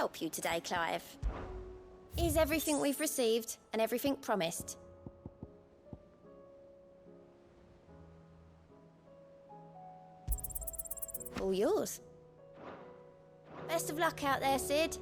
help you today, Clive? Is everything we've received and everything promised? All yours. Best of luck out there, Sid.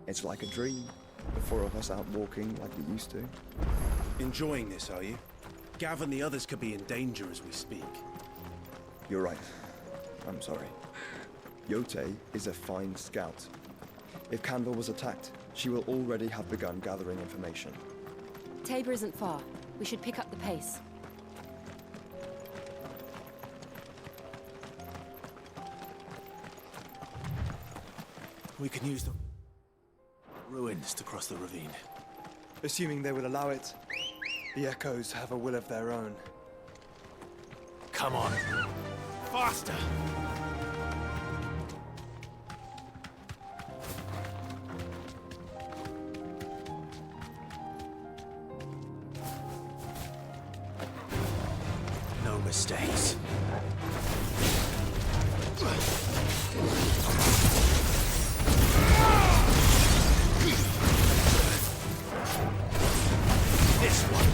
It's like a dream. The four of us out walking like we used to. Enjoying this, are you? Gav and the others could be in danger as we speak. You're right. I'm sorry. Yote is a fine scout. If Canva was attacked, she will already have begun gathering information. Tabor isn't far. We should pick up the pace. We can use the ruins to cross the ravine. Assuming they will allow it, the echoes have a will of their own. Come on. Faster! No mistakes. This one.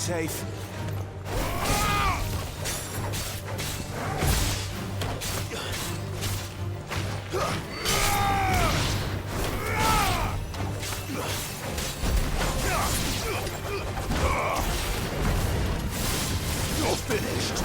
Safe. You're finished.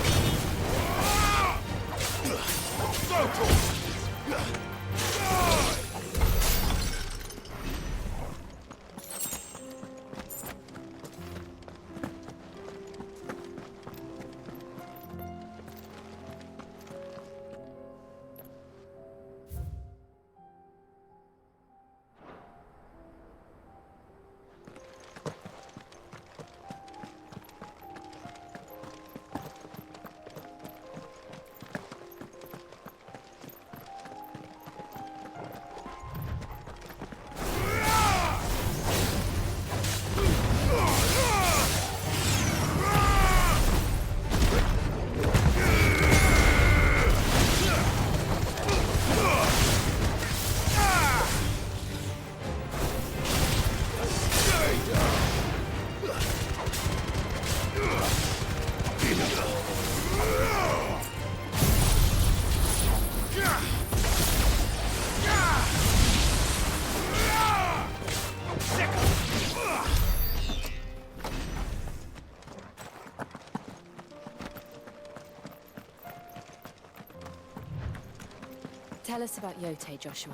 Tell us about Yote, Joshua.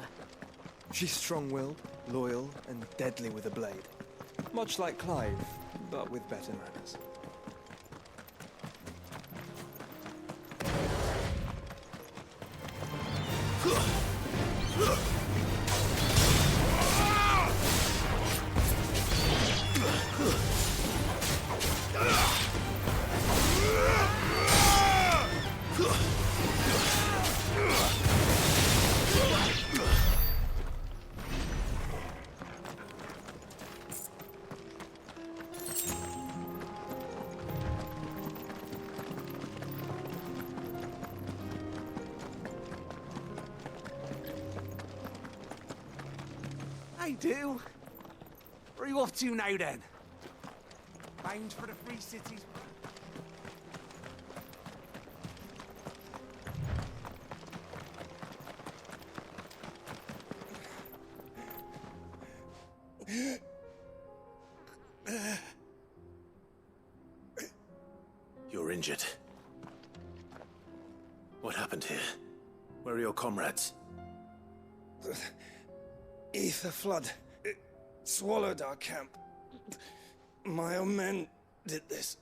She's strong-willed, loyal, and deadly with a blade. Much like Clive, but with better manners. I do. Where are you off to now, then? Bound for the Free Cities. injured. What happened here? Where are your comrades? The ether flood. It swallowed our camp. My own men did this.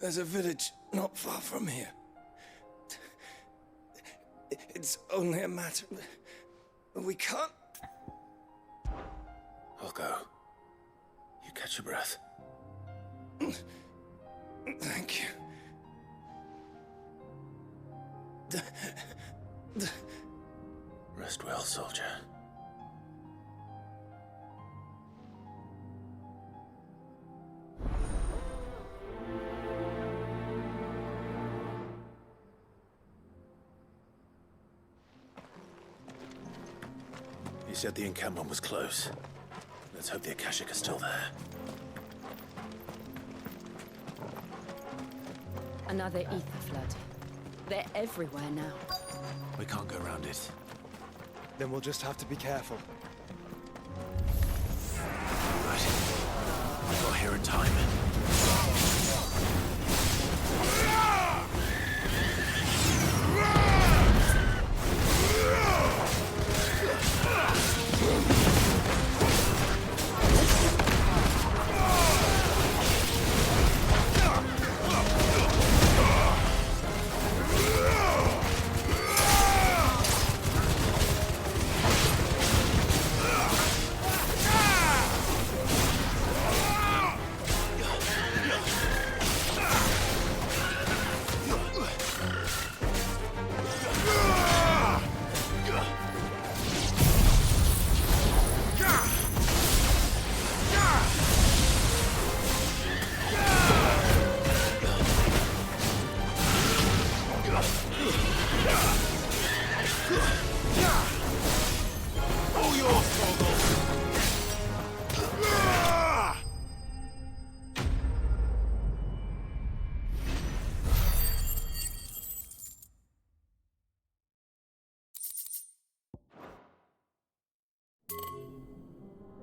There's a village not far from here. It's only a matter... We can't... I'll go. You catch your breath. Thank you. Rest well, soldier. You said the encampment was close. Let's hope the Akashic is still there. Another ether flood. They're everywhere now. We can't go around it. Then we'll just have to be careful. Right. We got here in time.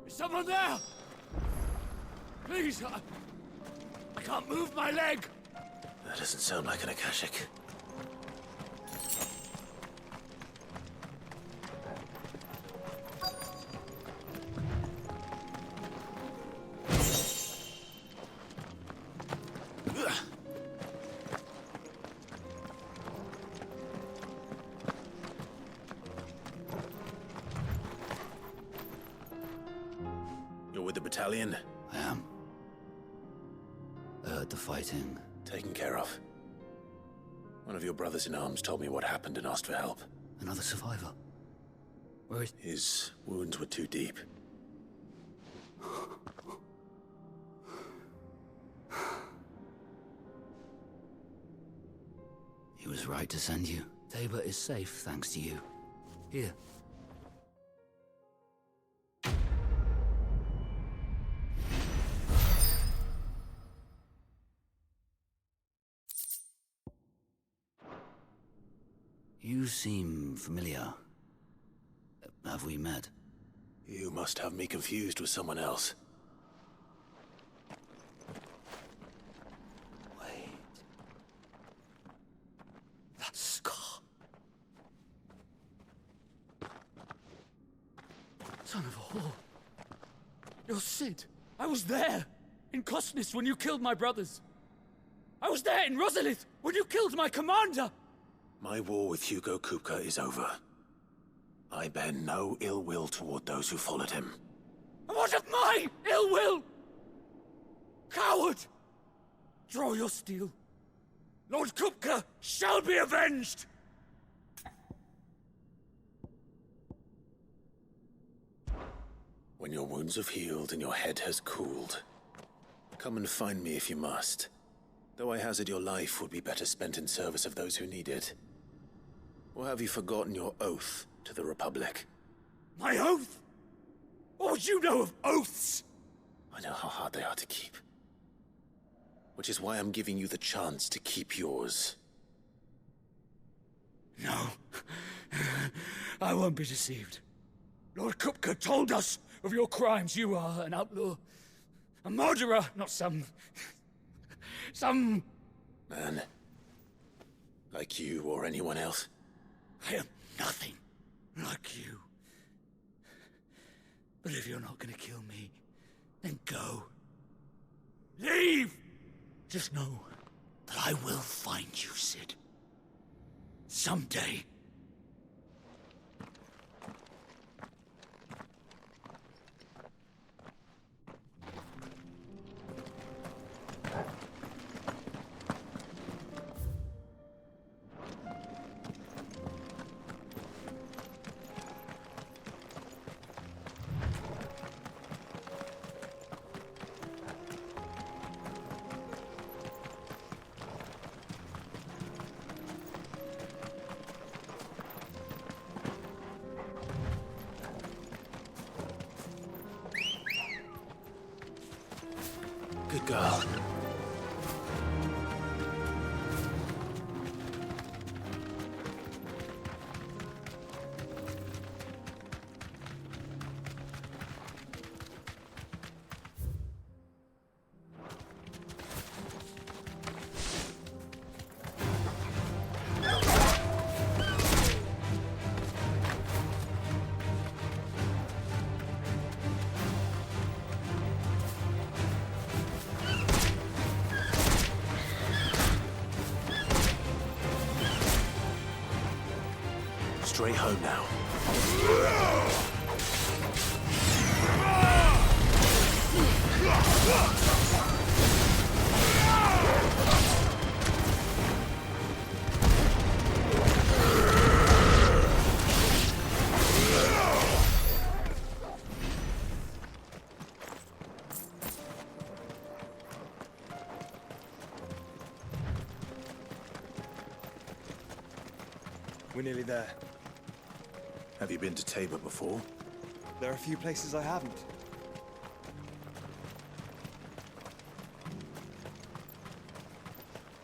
Is someone there? Please, I can't move my leg. That doesn't sound like an Akashic. You're with the battalion? I am. I heard the fighting. Taken care of. One of your brothers in arms told me what happened and asked for help. Another survivor. Where is... His wounds were too deep. He was right to send you. Tabor is safe thanks to you. Here. You seem familiar. Have we met? You must have me confused with someone else. Wait. That scar. Son of a whore. You're Sid. I was there. In Cosnis when you killed my brothers. I was there in Rosalith when you killed my commander. My war with Hugo Kupka is over. I bear no ill will toward those who followed him. And what of my ill will? Coward! Draw your steel. Lord Kupka shall be avenged! When your wounds have healed and your head has cooled, come and find me if you must. Though I hazard your life would be better spent in service of those who need it. Or have you forgotten your oath to the Republic? My oath? What would you know of oaths? I know how hard they are to keep. Which is why I'm giving you the chance to keep yours. No. I won't be deceived. Lord Kupka told us of your crimes. You are an outlaw. A murderer, not some Some... Man. Like you or anyone else. I am nothing like you. But if you're not gonna kill me, then go. Leave! Just know that I will find you, Sid. Someday. Good girl. Straight home now. We're nearly there. Have you been to Tabor before? There are a few places I haven't.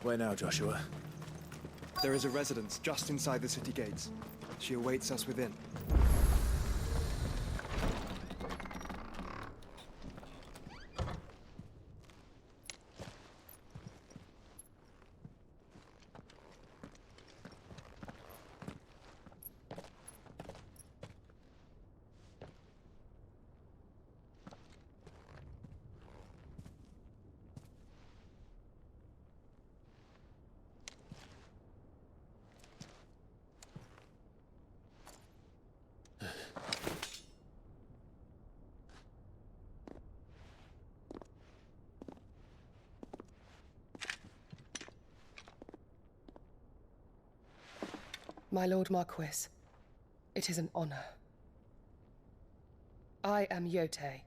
Where now, Joshua? There is a residence just inside the city gates. She awaits us within. My Lord Marquis, it is an honor. I am Yotei,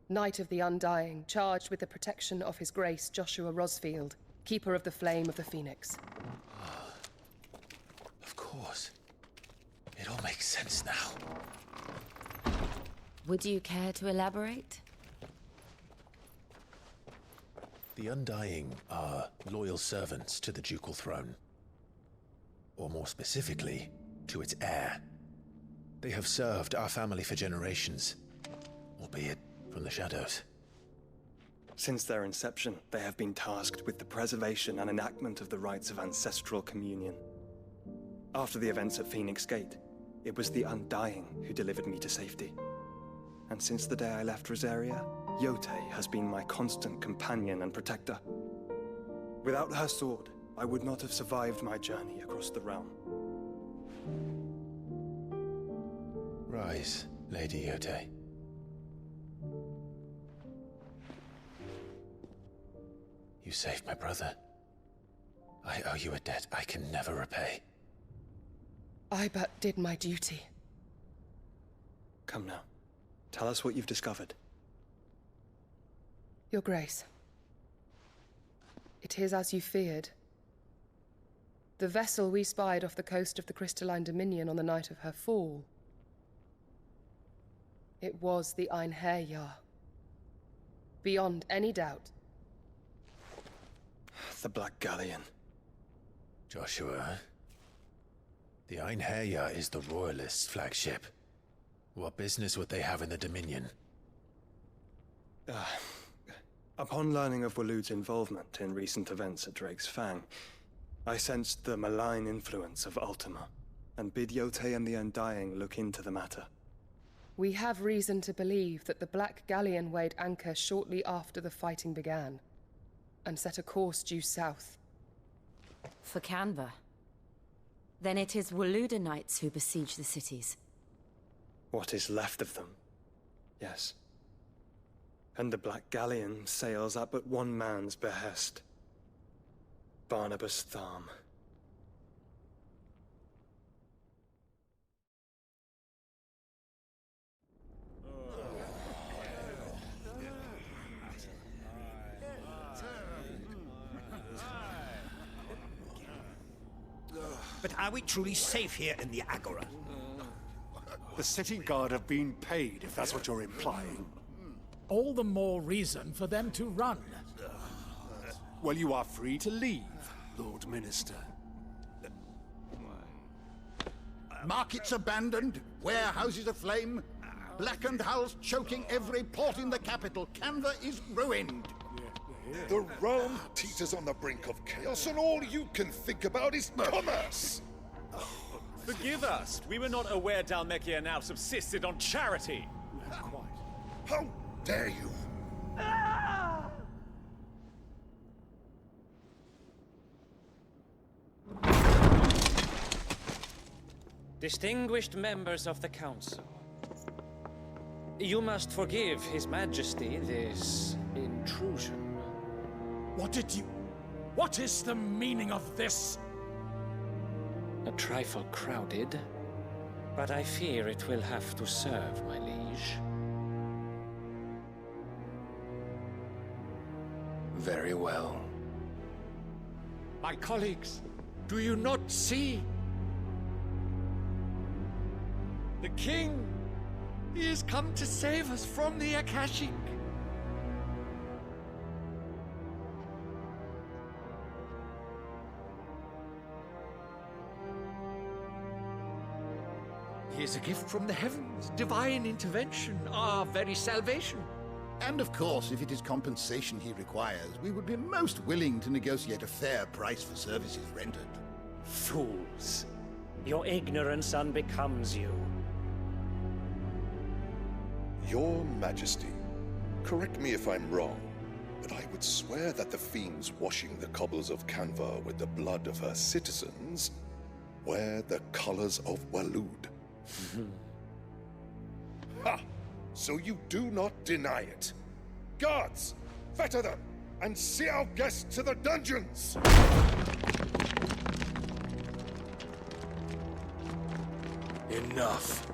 Knight of the Undying, charged with the protection of His Grace Joshua Rosfield, Keeper of the Flame of the Phoenix. Of course. It all makes sense now. Would you care to elaborate? The Undying are loyal servants to the ducal throne. Or more specifically, to its heir. They have served our family for generations, albeit from the shadows. Since their inception, they have been tasked with the preservation and enactment of the rites of ancestral communion. After the events at Phoenix Gate, it was the Undying who delivered me to safety. And since the day I left Rosaria, Yotei has been my constant companion and protector. Without her sword, I would not have survived my journey across the realm. Rise, Lady Yotei. You saved my brother. I owe you a debt I can never repay. I but did my duty. Come now. Tell us what you've discovered. Your Grace. It is as you feared. The vessel we spied off the coast of the Crystalline Dominion on the night of her fall. It was the Einherjar. Beyond any doubt. The Black Galleon. Joshua, the Einherjar is the Royalists' flagship. What business would they have in the Dominion? Upon learning of Waloed's involvement in recent events at Drake's Fang, I sensed the malign influence of Ultima, and bid Yote and the Undying look into the matter. We have reason to believe that the Black Galleon weighed anchor shortly after the fighting began, and set a course due south. For Canva. Then it is Waloeda Knights who besiege the cities. What is left of them, yes. And the Black Galleon sails at but one man's behest. Barnabas Tharm. But are we truly safe here in the Agora? The city guard have been paid, if that's what you're implying. All the more reason for them to run. Well, you are free to leave, Lord Minister. Markets abandoned, warehouses aflame, blackened hulls choking every port in the capital. Canva is ruined. The realm teeters on the brink of chaos, and all you can think about is commerce! Forgive us! We were not aware Dhalmekia now subsisted on charity! How dare you! Distinguished members of the Council, you must forgive His Majesty this intrusion. What is the meaning of this? A trifle crowded, but I fear it will have to serve, my liege. Very well. My colleagues, do you not see? The king! He has come to save us from the Akashic! He is a gift from the heavens, divine intervention, our very salvation. And of course, if it is compensation he requires, we would be most willing to negotiate a fair price for services rendered. Fools! Your ignorance unbecomes you. Your Majesty, correct me if I'm wrong, but I would swear that the fiends washing the cobbles of Canva with the blood of her citizens wear the colors of Waloed. Ha! So you do not deny it. Guards, fetter them, and see our guests to the dungeons! Enough.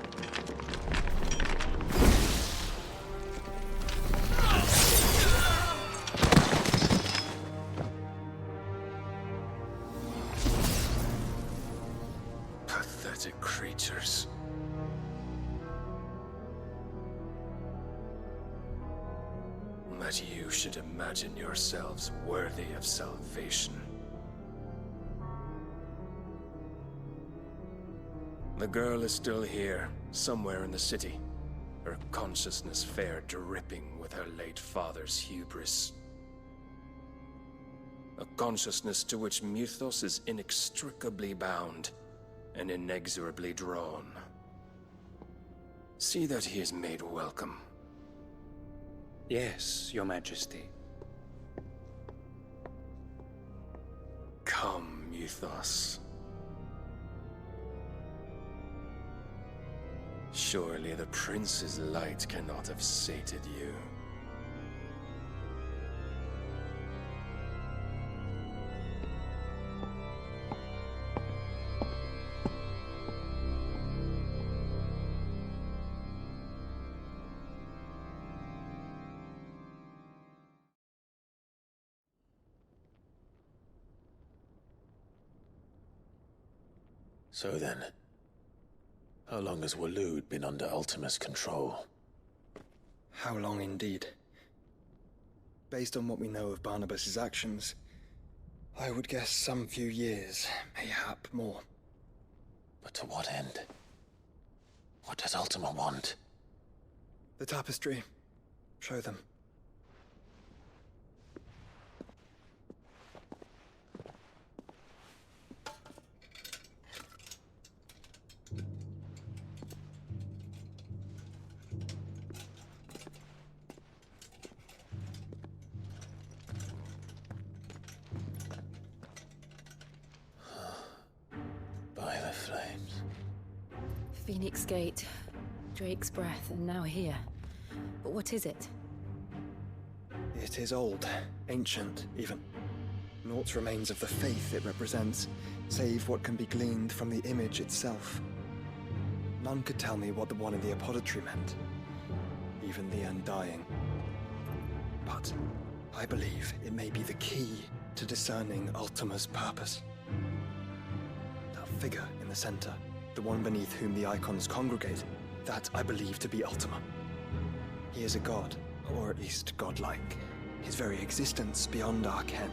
Pathetic creatures. That you should imagine yourselves worthy of salvation. The girl is still here, somewhere in the city. Her consciousness fair dripping with her late father's hubris. A consciousness to which Mythos is inextricably bound and inexorably drawn. See that he is made welcome. Yes, Your Majesty. Come, Mythos. Surely the prince's light cannot have sated you. So then, how long has Waloed been under Ultima's control? How long indeed? Based on what we know of Barnabas's actions, I would guess some few years, mayhap more. But to what end? What does Ultima want? The tapestry. Show them. Phoenix Gate, Drake's Breath, and now here. But what is it? It is old, ancient, even. Naught remains of the faith it represents, save what can be gleaned from the image itself. None could tell me what the one in the apothecary meant, even the Undying. But I believe it may be the key to discerning Ultima's purpose. That figure in the center, the one beneath whom the icons congregate, that I believe to be Ultima. He is a god, or at least godlike, his very existence beyond our ken.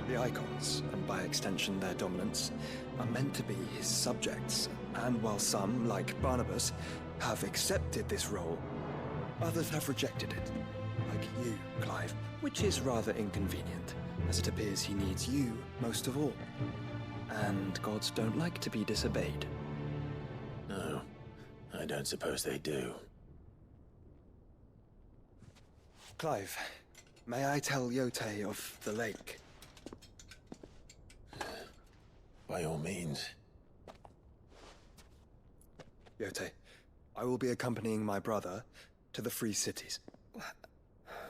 The icons, and by extension their dominants, are meant to be his subjects, and while some, like Barnabas, have accepted this role, others have rejected it, like you, Clive, which is rather inconvenient, as it appears he needs you most of all. And gods don't like to be disobeyed. No, I don't suppose they do. Clive, may I tell Yote of the lake? By all means. Yote, I will be accompanying my brother to the Free Cities.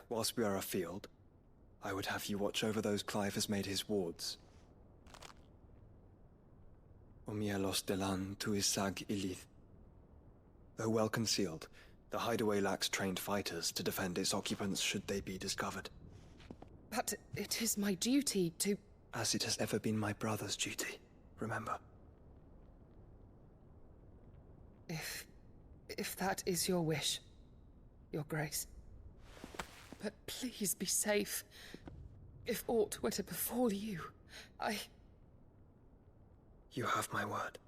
Whilst we are afield, I would have you watch over those Clive has made his wards. Omielos delan tuisag ilith. Though well concealed, the hideaway lacks trained fighters to defend its occupants should they be discovered. But it is my duty to... As it has ever been my brother's duty, remember. If that is your wish, Your Grace. But please be safe. If aught were to befall you, You have my word.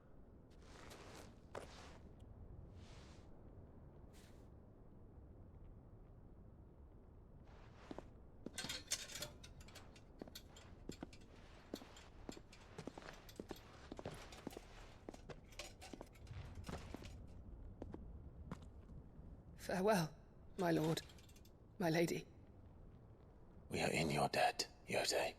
Farewell, my lord, my lady. We are in your debt, Yote.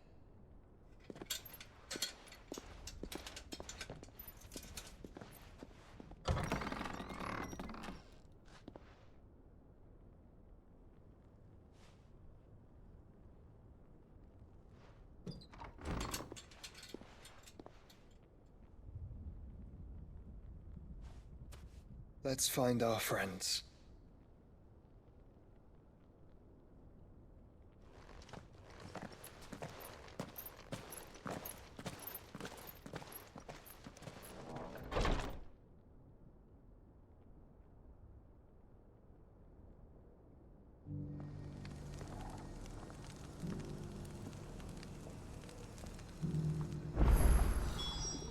Let's find our friends.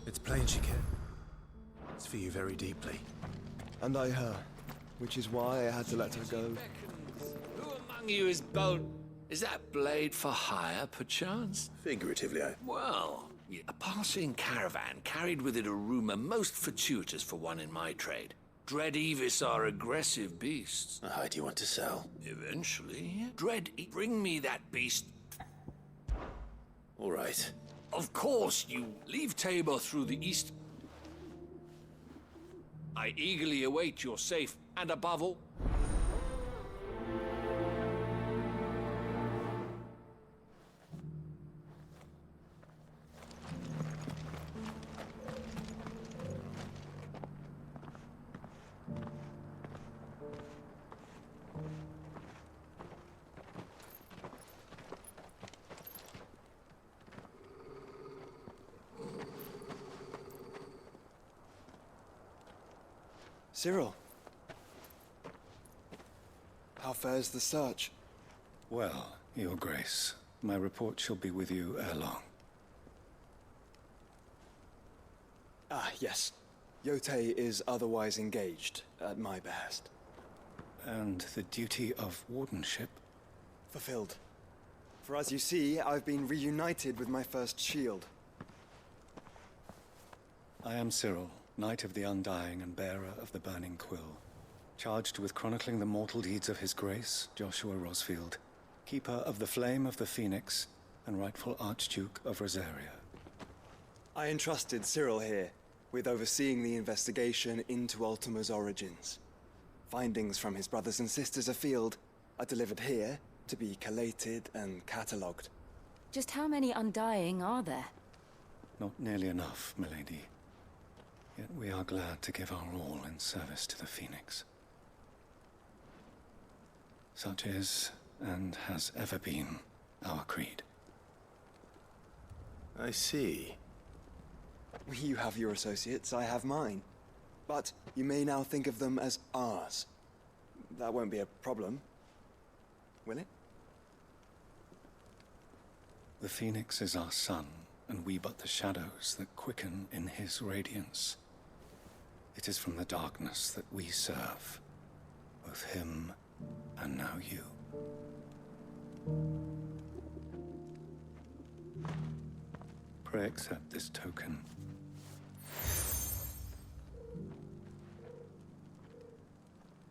It's plain she cared. It's for you very deeply. And I her, which is why I had to let her go. Who among you is bold? Is that blade for hire, perchance? Figuratively, Well, a passing caravan carried with it a rumor most fortuitous for one in my trade. Dread Evis are aggressive beasts. How do you want to sell? Eventually. Dread, bring me that beast. All right. Of course, you leave Tabor through the east. I eagerly await your safe, and above all... Cyril. How fares the search? Well, Your Grace, my report shall be with you ere long. Ah, yes. Yote is otherwise engaged, at my behest. And the duty of wardenship? Fulfilled. For as you see, I've been reunited with my first shield. I am Cyril, Knight of the Undying and bearer of the Burning Quill, charged with chronicling the mortal deeds of His Grace, Joshua Rosfield, keeper of the Flame of the Phoenix and rightful Archduke of Rosaria. I entrusted Cyril here with overseeing the investigation into Ultima's origins. Findings from his brothers and sisters afield are delivered here to be collated and catalogued. Just how many Undying are there? Not nearly enough, milady. Yet we are glad to give our all in service to the Phoenix. Such is, and has ever been, our creed. I see. You have your associates, I have mine. But you may now think of them as ours. That won't be a problem, will it? The Phoenix is our sun, and we but the shadows that quicken in his radiance. It is from the darkness that we serve, both him and now you. Pray accept this token.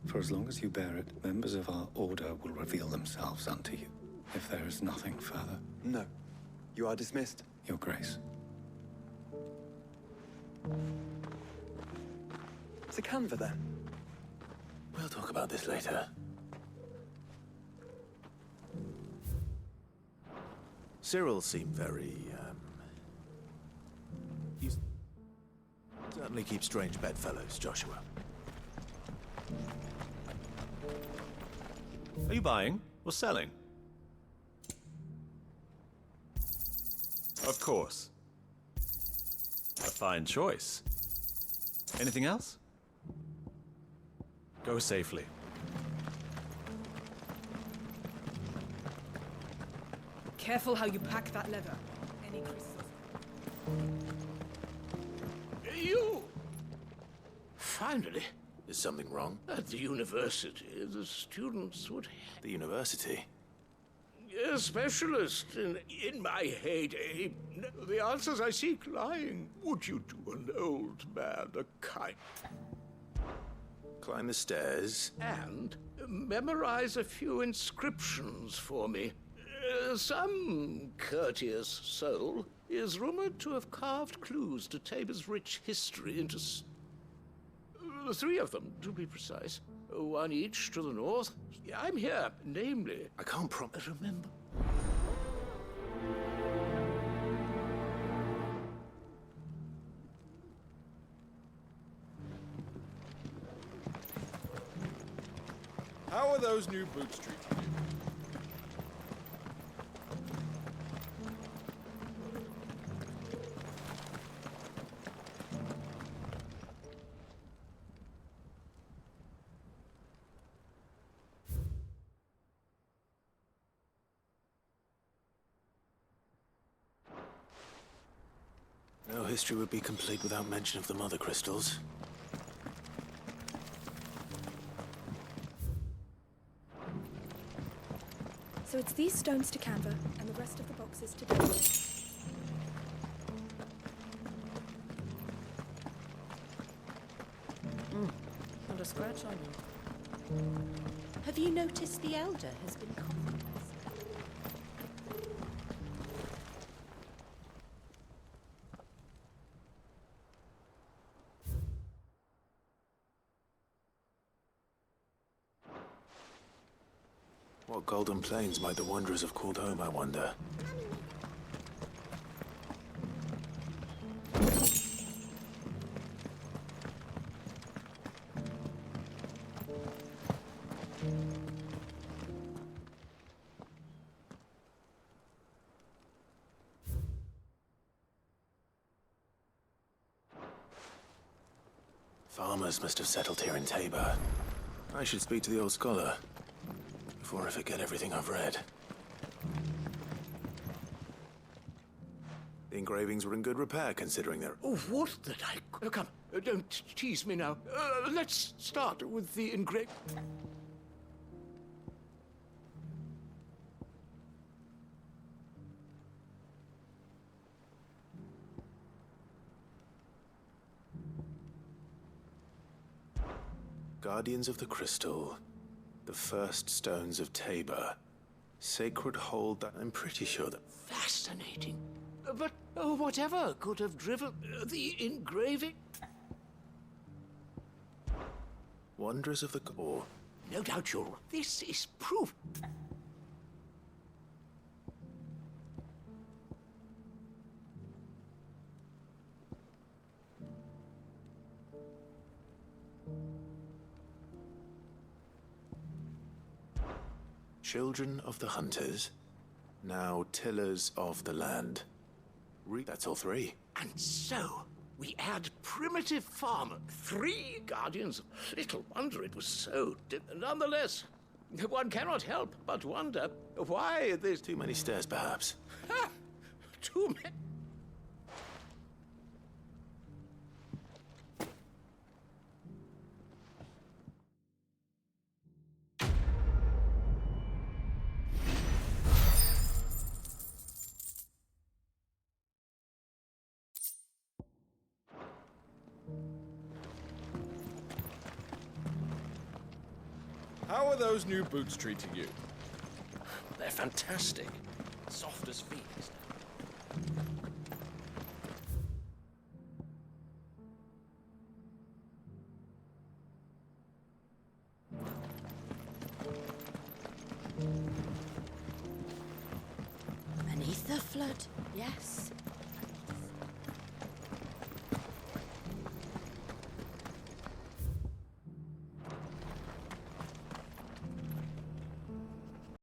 For as long as you bear it, members of our order will reveal themselves unto you. If there is nothing further. No. You are dismissed. Your Grace. It's a Canva, then. We'll talk about this later. Cyril seemed very, You certainly keep strange bedfellows, Joshua. Are you buying or selling? Of course. A fine choice. Anything else? Go safely. Careful how you pack that leather. Any crystals. You! Finally. Is something wrong? At the university, the students would... The university? A specialist in my heyday. The answers I seek lying. Would you do an old man a kind... Climb the stairs. And memorize a few inscriptions for me. Some courteous soul is rumored to have carved clues to Tabor's rich history into... 3 of them, to be precise. 1 each to the north. I'm here, namely... I can't promise... Remember... How are those new boots treating you? No history would be complete without mention of the mother crystals. So it's these stones to Canva, and the rest of the boxes to Dover. Not a scratch on you. Have you noticed the Elder has been compromised? What golden plains might the Wanderers have called home, I wonder? Farmers must have settled here in Tabor. I should speak to the old scholar before I forget everything I've read. The engravings were in good repair, considering they're... Oh, what that I... come, don't tease me now. Let's start with the Guardians of the Crystal, the first stones of Tabor, sacred hold that I'm pretty sure that... Fascinating. But Oh, whatever could have driven the engraving? Wonders of the core. No doubt you're... This is proof. Children of the hunters, now tillers of the land. That's all three. And so, we add primitive farmer, 3 guardians. Little wonder it was so... Nonetheless, one cannot help but wonder why there's... Too many stairs, perhaps. Ha! Too many... How are those new boots treating you? They're fantastic. Soft as Phoenix. Beneath the flood, yes.